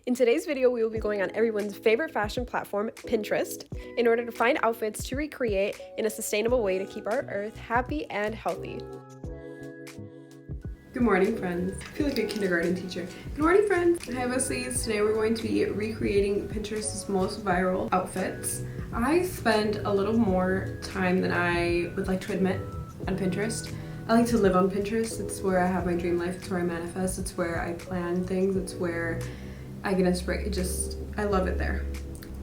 In today's video, we will be going on everyone's favorite fashion platform, Pinterest, in order to find outfits to recreate in a sustainable way to keep our earth happy and healthy. Good morning, friends. I feel like a kindergarten teacher. Good morning, friends. Hi, Besties. Today we're going to be recreating Pinterest's most viral outfits. I spend a little more time than I would like to admit on Pinterest. I like to live on Pinterest. It's where I have my dream life. It's where I manifest. It's where I plan things. It's where I get inspired. I love it there.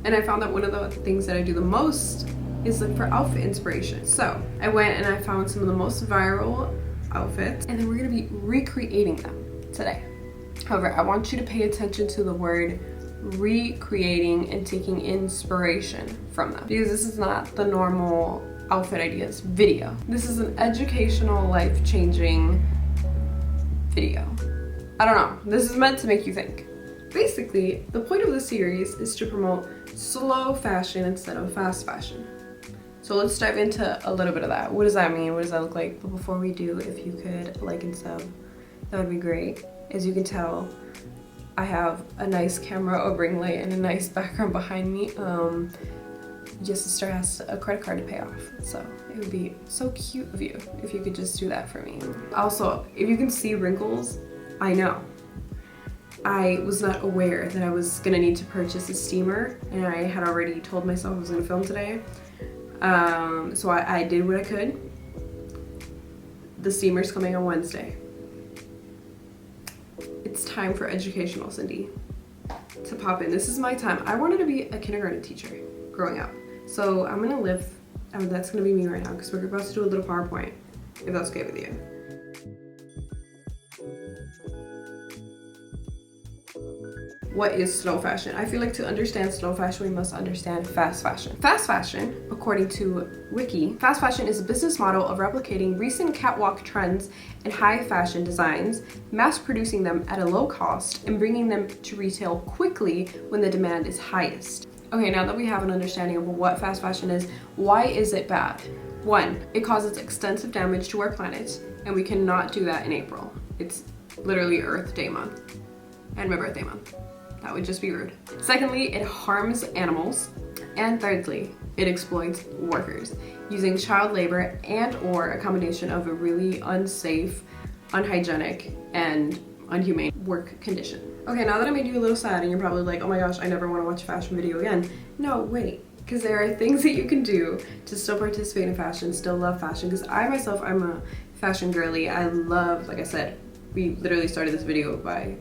And I found that one of the things that I do the most is look for outfit inspiration. So I went and I found some of the most viral outfits, and then we're gonna be recreating them today. However, I want you to pay attention to the word recreating and taking inspiration from them, because this is not the normal outfit ideas video. This is an educational, life-changing video. I don't know, this is meant to make you think. Basically, the point of the series is to promote slow fashion instead of fast fashion. So let's dive into a little bit of that. What does that mean? What does that look like? But before we do, if you could like and sub, that would be great. As you can tell, I have a nice camera, a ring light, and a nice background behind me. Just sister has a credit card to pay off. So it would be so cute of you if you could just do that for me. Also, if you can see wrinkles, I know. I was not aware that I was gonna need to purchase a steamer, and I had already told myself I was gonna film today. So I did what I could. The steamer's coming on Wednesday. It's time for educational Cindy to pop in. This is my time. I wanted to be a kindergarten teacher growing up. So I'm gonna live, that's gonna be me right now, because we're about to do a little PowerPoint, if that's okay with you. What is slow fashion? I feel like to understand slow fashion, we must understand fast fashion. Fast fashion, according to Wiki, fast fashion is a business model of replicating recent catwalk trends and high fashion designs, mass producing them at a low cost, and bringing them to retail quickly when the demand is highest. Okay, now that we have an understanding of what fast fashion is, why is it bad? 1, it causes extensive damage to our planet, and we cannot do that in April. It's literally Earth Day month and my birthday month. That would just be rude. Secondly, it harms animals. And thirdly, it exploits workers using child labor and or a combination of a really unsafe, unhygienic, and unhumane work condition. Okay, now that I made you a little sad and you're probably like, oh my gosh, I never want to watch a fashion video again. No, wait, because there are things that you can do to still participate in fashion, still love fashion, because I myself, I'm a fashion girly. I love, like I said, we literally started this video by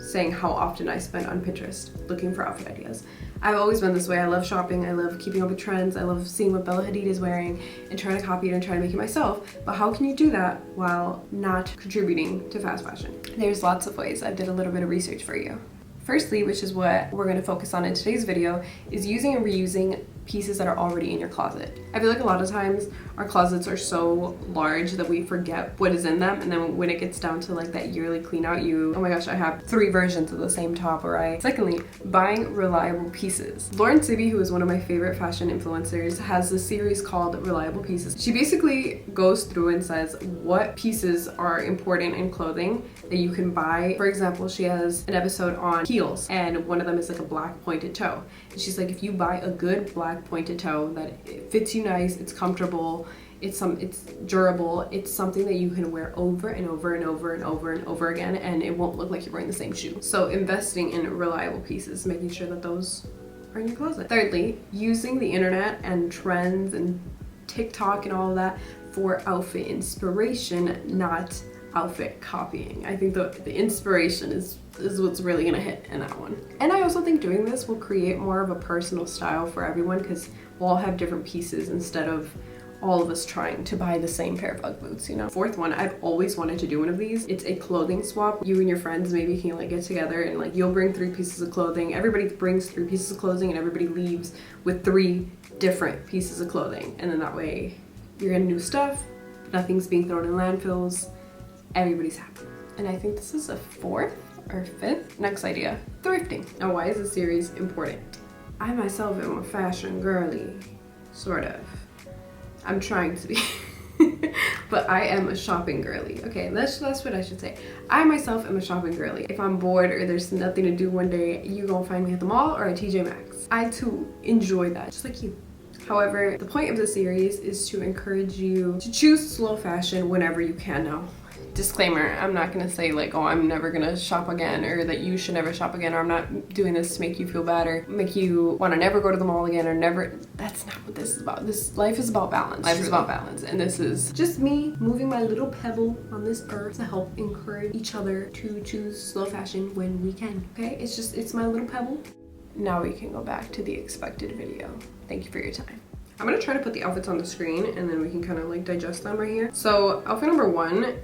saying how often I spend on Pinterest looking for outfit ideas. I've always been this way. I love shopping, I love keeping up with trends, I love seeing what Bella Hadid is wearing and trying to copy it and trying to make it myself. But how can you do that while not contributing to fast fashion? There's lots of ways. I did a little bit of research for you. Firstly, which is what we're going to focus on in today's video, is using and reusing pieces that are already in your closet. I feel like a lot of times our closets are so large that we forget what is in them, and then when it gets down to like that yearly clean out, oh my gosh, I have 3 versions of the same top, right? Secondly, buying reliable pieces. Lauren Sibby, who is one of my favorite fashion influencers, has this series called Reliable Pieces. She basically goes through and says what pieces are important in clothing that you can buy. For example, she has an episode on heels, and one of them is like a black pointed toe. And she's like, if you buy a good black pointed toe that it fits you nice, it's comfortable, it's durable, it's something that you can wear over and over and over and over and over again, and it won't look like you're wearing the same shoe. So investing in reliable pieces, making sure that those are in your closet. Thirdly, using the internet and trends and TikTok and all of that for outfit inspiration, not outfit copying. I think the inspiration is what's really gonna hit in that one. And I also think doing this will create more of a personal style for everyone, because we'll all have different pieces instead of all of us trying to buy the same pair of Ugg boots, you know? Fourth one, I've always wanted to do one of these. It's a clothing swap. You and your friends maybe can like get together and like you'll bring 3 pieces of clothing, everybody brings 3 pieces of clothing, and everybody leaves with 3 different pieces of clothing. And then that way you're getting new stuff, nothing's being thrown in landfills, everybody's happy. And I think this is a 4th or 5th. Next idea, thrifting. Now, why is this series important? I myself am a fashion girly, sort of. I'm trying to be. but I am a shopping girly. Okay, that's what I should say. I myself am a shopping girly. If I'm bored or there's nothing to do one day, you gonna find me at the mall or at TJ Maxx. I too enjoy that, just like you. However, the point of the series is to encourage you to choose slow fashion whenever you can now. Disclaimer, I'm not gonna say like, oh, I'm never gonna shop again, or that you should never shop again, or I'm not doing this to make you feel bad or make you want to never go to the mall again or never. That's not what this is about. This life is about balance. Life is about balance, and this is just me moving my little pebble on this earth to help encourage each other to choose slow fashion when we can. Okay, it's my little pebble. Now we can go back to the expected video. Thank you for your time. I'm gonna try to put the outfits on the screen and then we can kind of like digest them right here. So outfit number 1,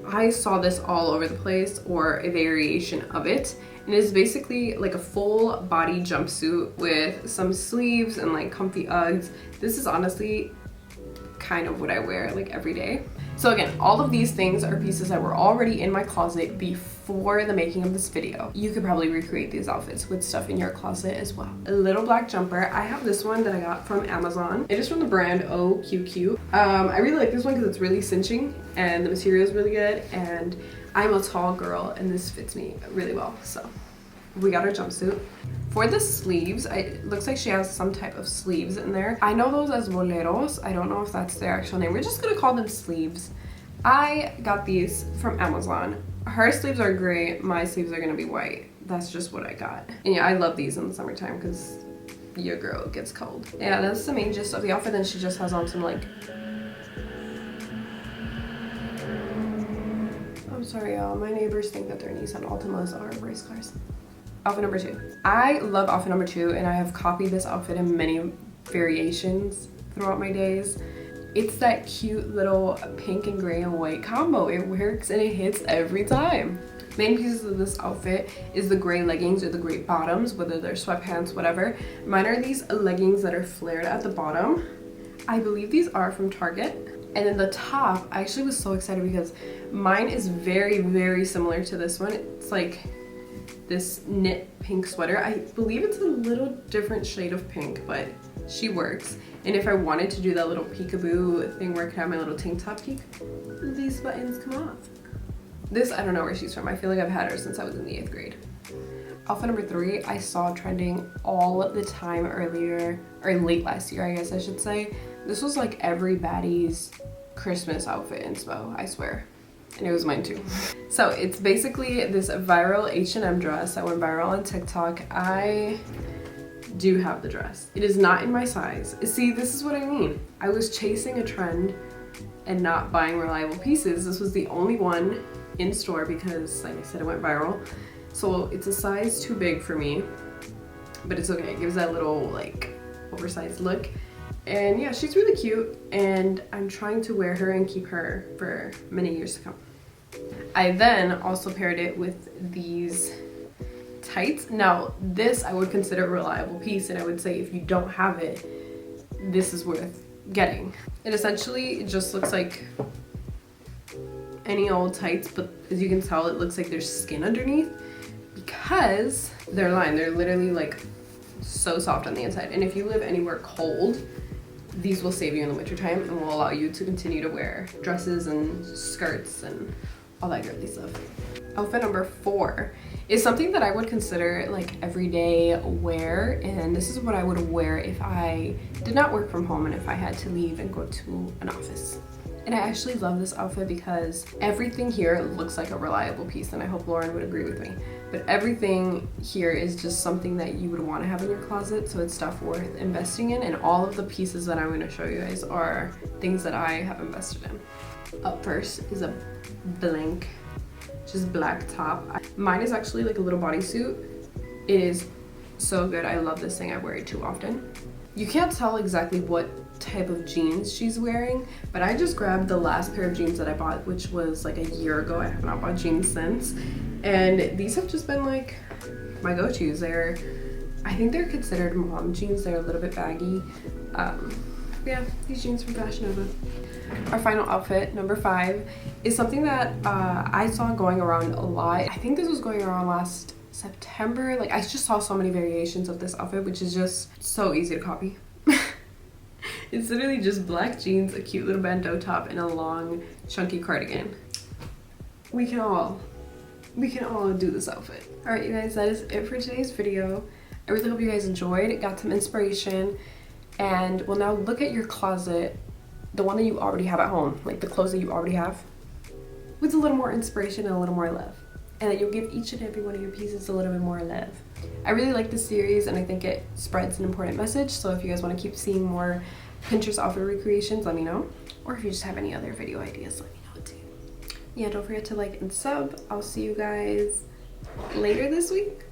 I saw this all over the place, or a variation of it. And it's basically like a full body jumpsuit with some sleeves and like comfy Uggs. This is honestly kind of what I wear like every day. So again, all of these things are pieces that were already in my closet before the making of this video. You could probably recreate these outfits with stuff in your closet as well. A little black jumper. I have this one that I got from Amazon. It is from the brand OQQ. I really like this one because it's really cinching and the material is really good, and I'm a tall girl and this fits me really well. So we got our jumpsuit. For the sleeves, it looks like she has some type of sleeves in there. I know those as boleros. I don't know if that's their actual name. We're just gonna call them sleeves. I got these from Amazon. Her sleeves are gray, my sleeves are gonna be white. That's just what I got. And yeah, I love these in the summertime because your girl gets cold. Yeah, that's the main gist of the outfit. Then she just has on some like, I'm sorry y'all, my neighbors think that their Nissan Altimas are race cars. Outfit number 2. I love outfit number 2, and I have copied this outfit in many variations throughout my days. It's that cute little pink and gray and white combo. It works and it hits every time. Main pieces of this outfit is the gray leggings or the gray bottoms, whether they're sweatpants, whatever. Mine are these leggings that are flared at the bottom. I believe these are from Target. And then the top, I actually was so excited because mine is very, very similar to this one. It's like this knit pink sweater. I believe it's a little different shade of pink, but she works. And if I wanted to do that little peekaboo thing where I could have my little tank top peek, these buttons come off. This, I don't know where she's from. I feel like I've had her since I was in the 8th grade. Outfit number 3, I saw trending all the time earlier, or late last year, I guess I should say. This was like every baddie's Christmas outfit inspo, I swear. And it was mine too. So it's basically this viral H&M dress that went viral on TikTok. I do have the dress. It is not in my size. See, this is what I mean. I was chasing a trend and not buying reliable pieces. This was the only one in store because, like I said, it went viral. So it's a size too big for me, but it's okay. It gives that little like oversized look. And yeah, she's really cute and I'm trying to wear her and keep her for many years to come. I then also paired it with these tights. Now this I would consider a reliable piece, and I would say if you don't have it, this is worth getting. It essentially just looks like any old tights, but as you can tell, it looks like there's skin underneath because they're lined. They're literally like so soft on the inside. And if you live anywhere cold, these will save you in the wintertime and will allow you to continue to wear dresses and skirts and all that girly stuff. Outfit number 4 is something that I would consider like everyday wear, and this is what I would wear if I did not work from home and if I had to leave and go to an office. And I actually love this outfit because everything here looks like a reliable piece, and I hope Lauren would agree with me. But everything here is just something that you would want to have in your closet, so it's stuff worth investing in, and all of the pieces that I'm going to show you guys are things that I have invested in. Up first is a blank, just black top. Mine is actually like a little bodysuit. It is so good. I love this thing. I wear it too often. You can't tell exactly what type of jeans she's wearing, but I just grabbed the last pair of jeans that I bought, which was like a year ago. I have not bought jeans since, and these have just been like my go-tos. I think they're considered mom jeans. They're a little bit baggy. Yeah, these jeans from Fashion Nova. Our final outfit, number 5, is something that I saw going around a lot. I think this was going around last September. Like, I just saw so many variations of this outfit, which is just so easy to copy. It's literally just black jeans, a cute little bandeau top, and a long, chunky cardigan. We can all do this outfit. All right, you guys, that is it for today's video. I really hope you guys enjoyed, got some inspiration, and will now look at your closet, the one that you already have at home, like the clothes that you already have, with a little more inspiration and a little more love. And that you'll give each and every one of your pieces a little bit more love. I really like this series and I think it spreads an important message, so if you guys want to keep seeing more Pinterest outfit recreations, let me know. Or if you just have any other video ideas, let me know too. Yeah, don't forget to like and sub. I'll see you guys later this week.